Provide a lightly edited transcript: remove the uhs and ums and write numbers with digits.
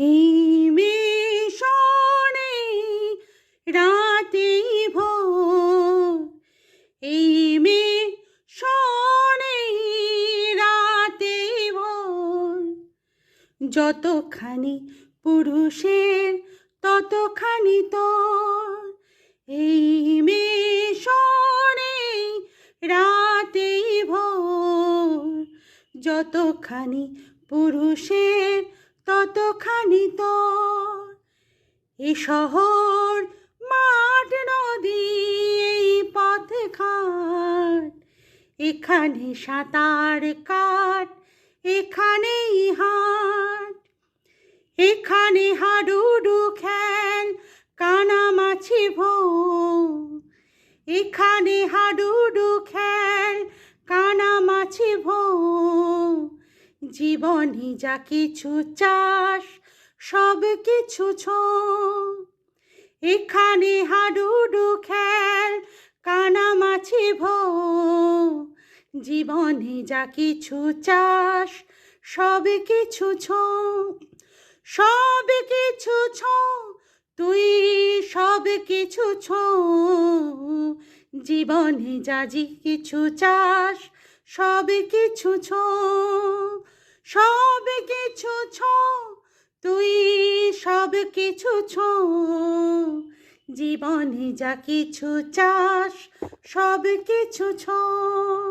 এই মিশনে রাতেই ভোর, এই মিশনে রাতেই ভোর। যতখানি পুরুষের ততখানি তোর, এই মিশনে রাতেই ভোর। যতখানি পুরুষের ততখানি তোর। এ শহর মাঠ নদী এই পথ ঘাট, এখানে সাঁতার কাট, এখানেই হাট। এখানে হাডুডু খেল, কানামাছি ভোর। এখানে হাডুডু খেল, কানামাছি ভোর। জীবনে যা কিছু চাস সব কিছু ছোঁয়। এখানে হাডুডু খেল, কানামাছি ভোর। জীবনে যা কিছু চাস সব কিছু ছোঁয়। সব কিছু ছোঁয়, তুই সব কিছু ছোঁয়। জীবনে যা কিছু চাস সব কিছু ছোঁয়। সব কিছু ছোঁয়, তুই সব কিছু ছোঁয়। জীবনে যা কিছু চাস সব কিছু ছোঁয়।